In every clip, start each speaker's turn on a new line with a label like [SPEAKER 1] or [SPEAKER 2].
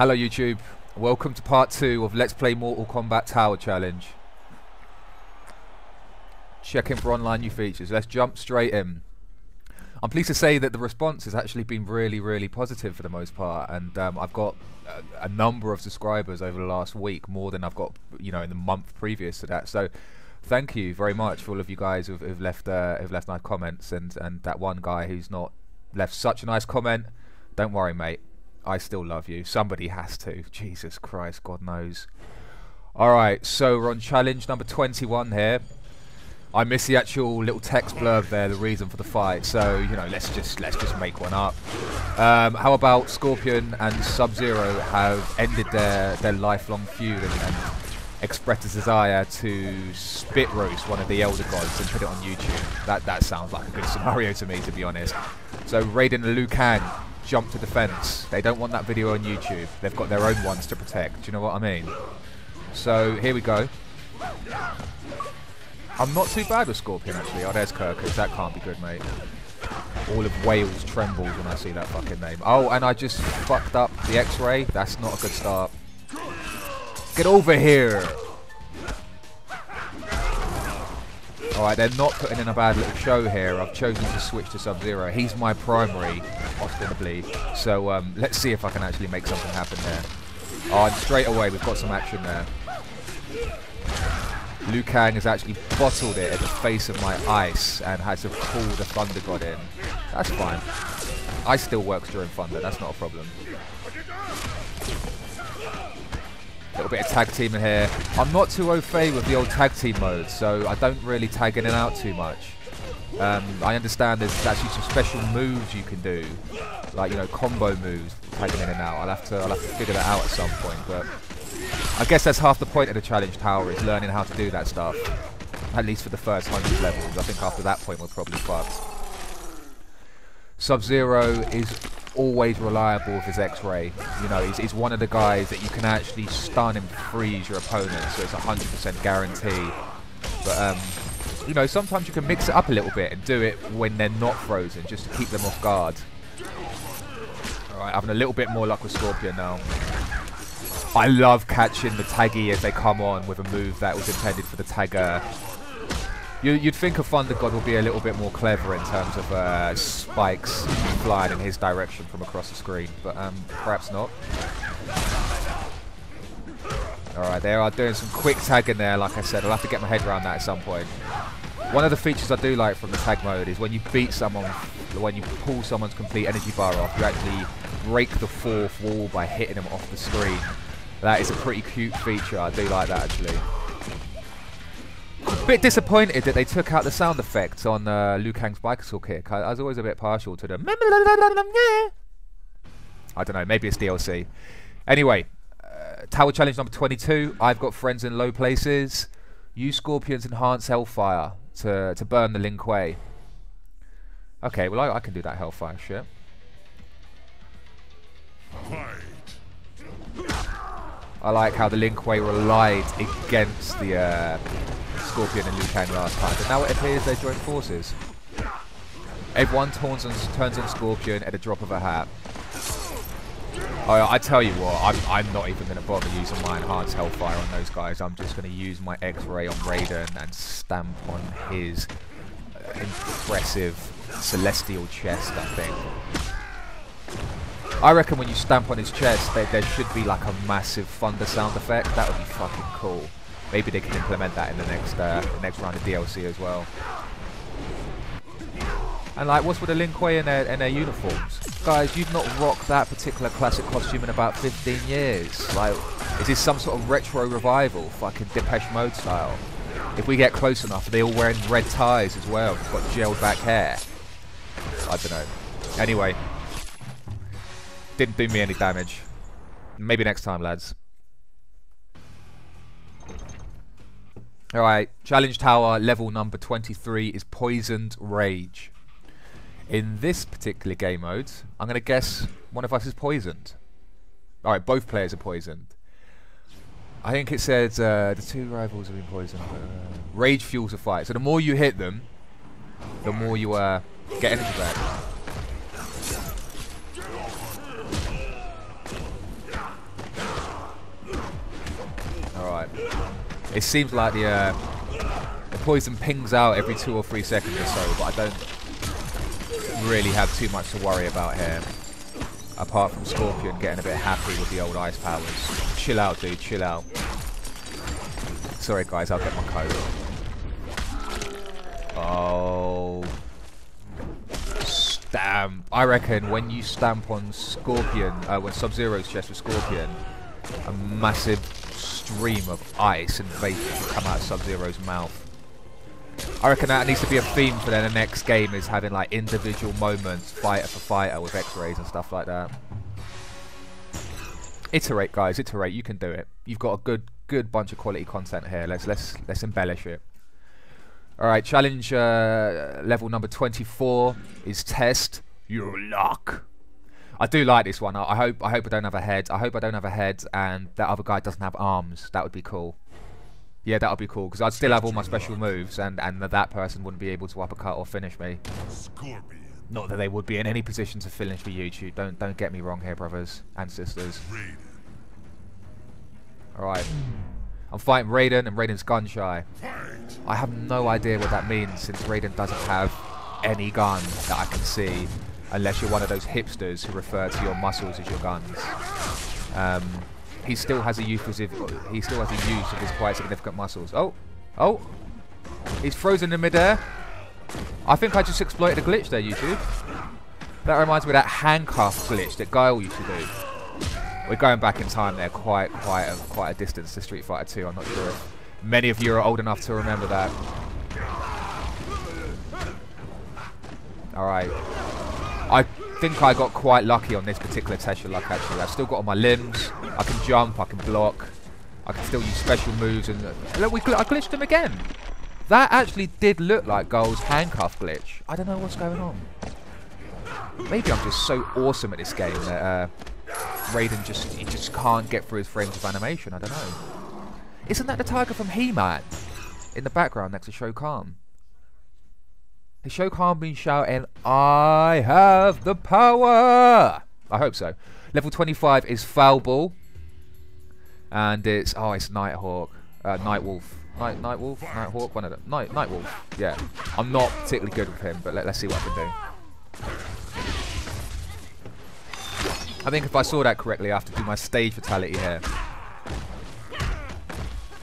[SPEAKER 1] Hello YouTube, welcome to part 2 of Let's Play Mortal Kombat Tower Challenge. Checking for online new features, let's jump straight in. I'm pleased to say that the response has actually been really positive for the most part, and I've got a number of subscribers over the last week, more than I've got, you know, in the month previous to that. So thank you very much for all of you guys who've left nice comments, and that one guy who's not left such a nice comment. Don't worry, mate. I still love you. Somebody has to. Jesus Christ, God knows. Alright, so we're on challenge number 21 here. I missed the actual little text blurb there, the reason for the fight, so, you know, let's just make one up. How about Scorpion and Sub-Zero have ended their lifelong feud and expressed a desire to spit roast one of the Elder Gods and put it on YouTube. That sounds like a good scenario to me, to be honest. So Raiden and Liu Kang jump to defense. They don't want that video on YouTube. They've got their own ones to protect. Do you know what I mean? So here we go. I'm not too bad with Scorpion actually. Oh, there's Kirkus. That can't be good, mate. All of Wales trembles when I see that fucking name. Oh, and I just fucked up the X-ray. That's not a good start. Get over here. Alright, they're not putting in a bad little show here. I've chosen to switch to Sub-Zero. He's my primary, ostensibly. So let's see if I can actually make something happen there. Oh, and straight away we've got some action there. Liu Kang has actually bottled it at the face of my ice and had to pull the Thunder God in. That's fine. Ice still works during Thunder, that's not a problem. Little bit of tag team in here. I'm not too au fait with the old tag team mode, so I don't really tag in and out too much. I understand there's actually some special moves you can do, like, you know, combo moves, tagging in and out. I'll have to figure that out at some point, but I guess that's half the point of the challenge tower, is learning how to do that stuff. At least for the first 100 levels. I think after that point we're probably fucked. Sub-Zero is always reliable with his X-ray. You know, he's one of the guys that you can actually stun and freeze your opponent, so it's a 100% guarantee. But you know, sometimes you can mix it up a little bit and do it when they're not frozen, just to keep them off guard. Alright, having a little bit more luck with Scorpion now. I love catching the taggy as they come on with a move that was intended for the tagger. You'd think a Thunder God would be a little bit more clever in terms of spikes flying in his direction from across the screen, but perhaps not. Alright, they are doing some quick tagging there, like I said. I'll have to get my head around that at some point. One of the features I do like from the tag mode is when you beat someone, when you pull someone's complete energy bar off, you actually break the fourth wall by hitting them off the screen. That is a pretty cute feature. I do like that actually. A bit disappointed that they took out the sound effects on Liu Kang's bicycle kick. I was always a bit partial to them. I don't know, maybe it's DLC. Anyway, Tower Challenge number 22. I've got friends in low places. Use Scorpion's Enhanced Hellfire to burn the Lin Kuei. Okay, well I can do that Hellfire shit. I like how the Lin Kuei relied against the Scorpion and Liu Kang last time, but now it appears they joined forces. Everyone turns on Scorpion at a drop of a hat. I tell you what, I'm not even going to bother using my Enhanced Hellfire on those guys. I'm just going to use my X-Ray on Raiden and stamp on his impressive celestial chest, I think. I reckon when you stamp on his chest, there should be like a massive thunder sound effect. That would be fucking cool. Maybe they can implement that in the next round of DLC as well. And like, what's with the Lin Kuei in their uniforms? Guys, you've not rocked that particular classic costume in about 15 years. Like, is this some sort of retro revival, fucking Depeche Mode style? If we get close enough, are they all wearing red ties as well? Got gelled back hair. I don't know. Anyway. Didn't do me any damage. Maybe next time, lads. Alright, Challenge Tower level number 23 is Poisoned Rage. In this particular game mode, I'm going to guess one of us is poisoned. Alright, both players are poisoned. I think it says the two rivals have been poisoned. Rage fuels the fight. So the more you hit them, the more you get energy back. It seems like the poison pings out every 2 or 3 seconds or so, but I don't really have too much to worry about here. Apart from Scorpion getting a bit happy with the old ice powers. Chill out, dude, chill out. Sorry guys, I'll get my coat. Oh. Stamp. I reckon when you stamp on Scorpion, when Sub-Zero's chest with Scorpion, a massive stream of ice and vapor will come out of Sub-Zero's mouth. I reckon that needs to be a theme for the next game, is having like individual moments, fighter for fighter, with X-rays and stuff like that. Iterate, guys, iterate. You can do it. You've got a good bunch of quality content here. Let's embellish it. All right, challenge level number 24 is test your luck. I do like this one. I hope I don't have a head. I hope I don't have a head, and that other guy doesn't have arms. That would be cool. Yeah, that would be cool, because I'd still have all my special moves, and that person wouldn't be able to uppercut or finish me. Scorpion. Not that they would be in any position to finish for YouTube. Don't get me wrong here, brothers and sisters. Alright. I'm fighting Raiden, and Raiden's gun shy. I have no idea what that means, since Raiden doesn't have any gun that I can see, unless you're one of those hipsters who refer to your muscles as your guns. He still has a use of his quite significant muscles. Oh, he's frozen in midair. I think I just exploited a glitch there, YouTube. That reminds me of that handcuff glitch that Guile used to do. We're going back in time there, quite a distance to Street Fighter 2. I'm not sure if many of you are old enough to remember that. All right. I think I got quite lucky on this particular test of luck, actually. I've still got all my limbs. I can jump, I can block. I can still use special moves. And look, I glitched him again. That actually did look like Guile's handcuff glitch. I don't know what's going on. Maybe I'm just so awesome at this game that Raiden just can't get through his frames of animation. I don't know. Isn't that the tiger from He-Man in the background next to Shao Kahn? Has Shao Kahn been shouting, "I have the power"? I hope so. Level 25 is Foul Ball. And it's Nighthawk. Nightwolf. Nighthawk? One of them. Nightwolf. Yeah. I'm not particularly good with him, but let's see what I can do. I think if I saw that correctly, I have to do my stage fatality here.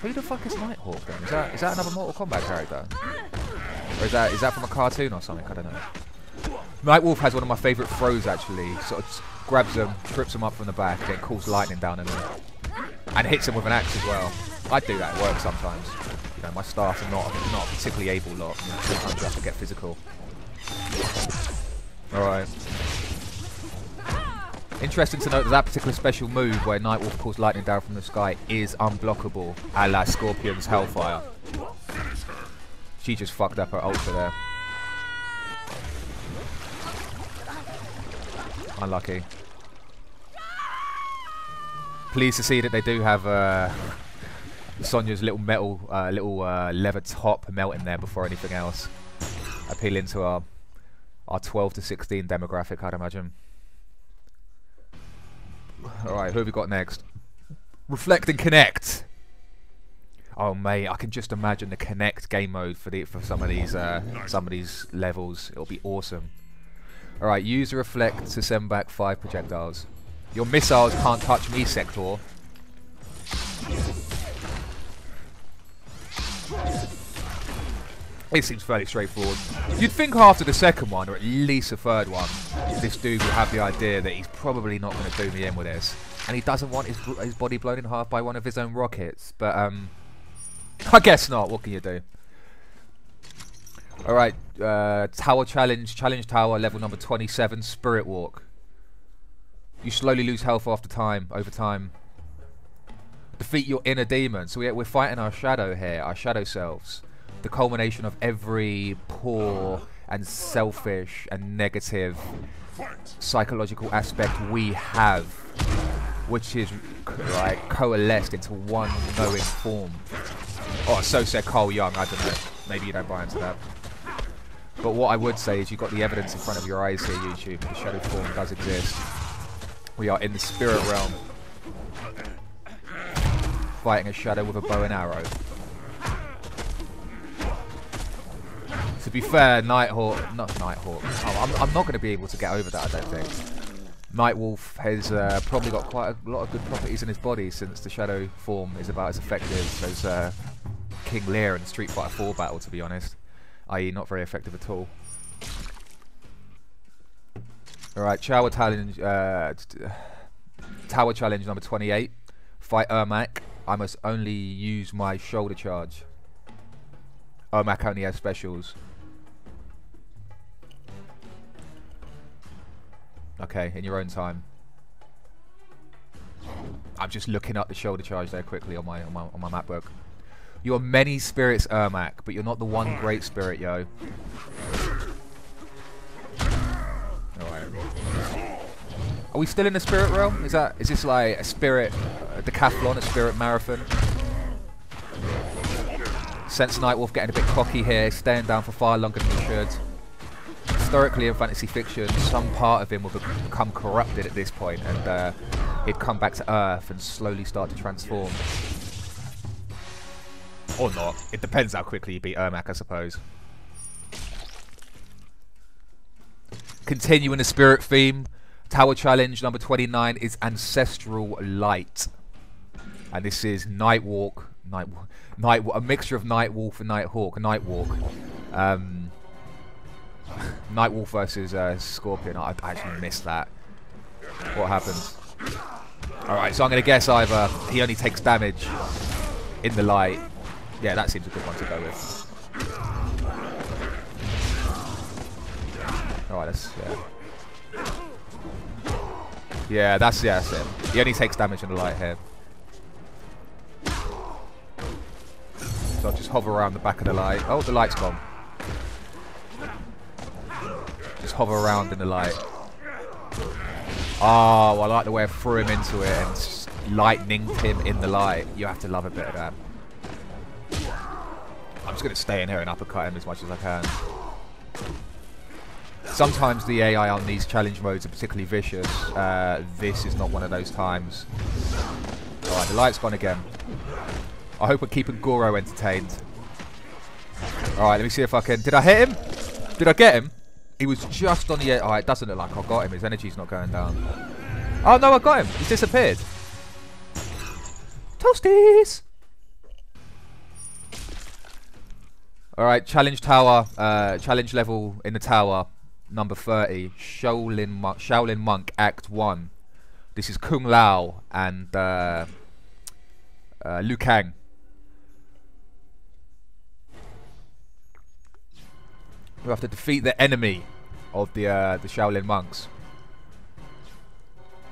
[SPEAKER 1] Who the fuck is Nighthawk then? Is that another Mortal Kombat character? Or is that from a cartoon or something? I don't know. Nightwolf has one of my favourite throws, actually. Sort of grabs them, trips them up from the back, and then calls lightning down on them. And hits them with an axe as well. I do that at work sometimes. You know, my staff are not a particularly able lot. You know, sometimes you have to get physical. Alright. Interesting to note that particular special move where Nightwolf calls lightning down from the sky is unblockable, a la Scorpion's Hellfire. She just fucked up her ultra there. Unlucky. Pleased to see that they do have Sonya's little metal, leather top melting there before anything else. Appealing to our 12 to 16 demographic, I'd imagine. Alright, who have we got next? Reflect and Connect. Oh mate, I can just imagine the Connect game mode for some of these levels. It'll be awesome. All right, use the Reflect to send back 5 projectiles. Your missiles can't touch me, Sector. It seems fairly straightforward. You'd think after the second one, or at least the third one, this dude will have the idea that he's probably not going to do me in with this, and he doesn't want his body blown in half by one of his own rockets. But I guess not. What can you do? All right, Tower Challenge Tower, level number 27, Spirit Walk. You slowly lose health over time. Defeat your inner demon. So we're fighting our shadow here, our shadow selves. The culmination of every poor and selfish and negative psychological aspect we have, which is like coalesced into one knowing form. Oh, so said Cole Young. I don't know. Maybe you don't buy into that. But what I would say is you've got the evidence in front of your eyes here, YouTube. The shadow form does exist. We are in the spirit realm. fighting a shadow with a bow and arrow. To be fair, Nighthawk, not Nighthawk. Oh, I'm not going to be able to get over that, I don't think. Nightwolf has probably got quite a lot of good properties in his body, since the shadow form is about as effective as King Lear in the Street Fighter 4 battle, to be honest. I.e. not very effective at all. Alright, Tower Challenge number 28. Fight Ermac. I must only use my shoulder charge. Ermac only has specials. Okay, in your own time. I'm just looking up the shoulder charge there quickly on my MacBook. You are many spirits, Ermac, but you're not the one great spirit, yo. Alright. Are we still in the spirit realm? Is this like a spirit decathlon, a spirit marathon? Sense Nightwolf getting a bit cocky here, staying down for far longer than he should. Historically in fantasy fiction, some part of him will become corrupted at this point, and he'd come back to Earth and slowly start to transform. Or not. It depends how quickly you beat Ermac, I suppose. Continuing the spirit theme, Tower Challenge number 29 is Ancestral Light. And this is Nightwalk, a mixture of Nightwolf and Nighthawk. Nightwolf versus Scorpion. I actually missed that. What happens? Alright, so I'm going to guess either he only takes damage in the light. Yeah, that seems a good one to go with. Alright, yeah, that's it. He only takes damage in the light here. So I'll just hover around the back of the light. Oh, the light's gone. Just hover around in the light. Oh, I like the way I threw him into it and lightninged him in the light. You have to love a bit of that. I'm just going to stay in here and uppercut him as much as I can. Sometimes the AI on these challenge modes are particularly vicious. This is not one of those times. Alright, the light's gone again. I hope we're keeping Goro entertained. Alright, let me see if I can... Did I hit him? Did I get him? He was just on the edge. Oh, it doesn't look like I got him. His energy's not going down. Oh, no, I got him. He's disappeared. Toasties! Alright, challenge tower. Challenge level in the tower. Number 30. Shaolin Monk, Act 1. This is Kung Lao and Liu Kang. We have to defeat the enemy of the Shaolin monks.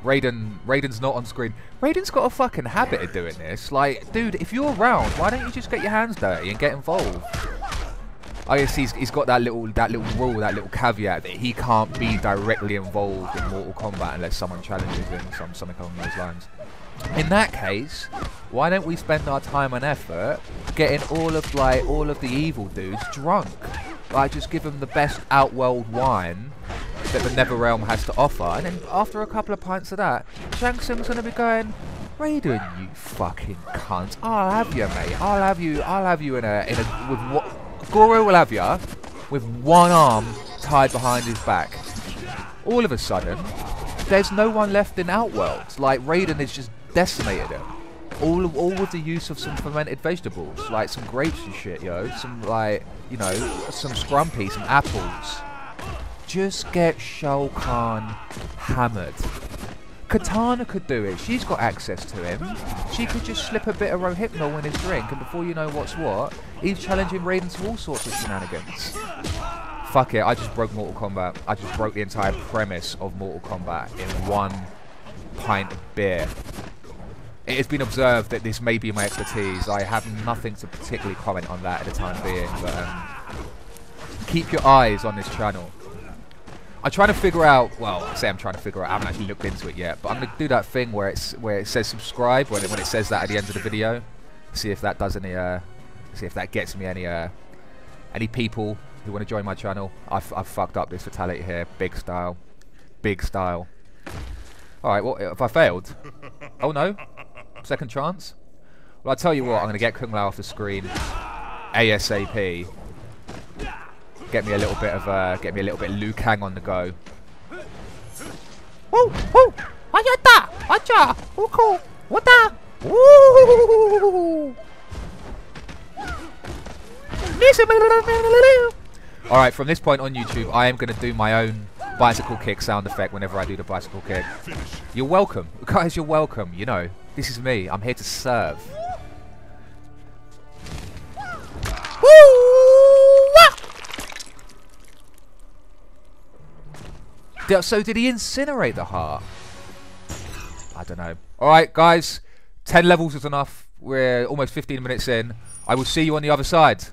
[SPEAKER 1] Raiden's not on screen. Raiden's got a fucking habit of doing this. Like, dude, if you're around, why don't you just get your hands dirty and get involved? I guess he's got that little rule, that little caveat that he can't be directly involved in Mortal Kombat unless someone challenges him, something along those lines. In that case, why don't we spend our time and effort getting all of the evil dudes drunk? Like, just give them the best outworld wine that the Netherrealm has to offer, and then after a couple of pints of that, Shang Tsung's gonna be going, Raiden, you fucking cunt! I'll have you, mate. I'll have you in a with what? Goro will have you with one arm tied behind his back. All of a sudden, there's no one left in Outworld. Like, Raiden has just decimated him. All with the use of some fermented vegetables, like some grapes and shit, yo. Some, like, you know, some scrumpy, some apples. Just get Shao Kahn hammered. Katana could do it. She's got access to him. She could just slip a bit of Rohypnol in his drink, and before you know what's what, he's challenging Raiden to all sorts of shenanigans. Fuck it, I just broke Mortal Kombat. I just broke the entire premise of Mortal Kombat in one pint of beer. It has been observed that this may be my expertise. I have nothing to particularly comment on that at the time being, but keep your eyes on this channel. I'm trying to figure out, well, I say I'm trying to figure out, I haven't actually looked into it yet, but I'm going to do that thing where it says subscribe, when it says that at the end of the video. See if that does any, see if that gets me any people who want to join my channel. I've fucked up this fatality here, big style. Big style. Alright, what, if I failed? Oh no, second chance. Well, I tell you what, I'm going to get Kung Lao off the screen ASAP. Get me a little bit of Liu Kang on the go. Woo! Woo! Ayata! Acha! Uko! Wata! Woo! Alright, from this point on YouTube, I am going to do my own bicycle kick sound effect whenever I do the bicycle kick. You're welcome. Guys, you're welcome. You know, this is me. I'm here to serve. So did he incinerate the heart? I don't know. Alright, guys. 10 levels is enough. We're almost 15 minutes in. I will see you on the other side.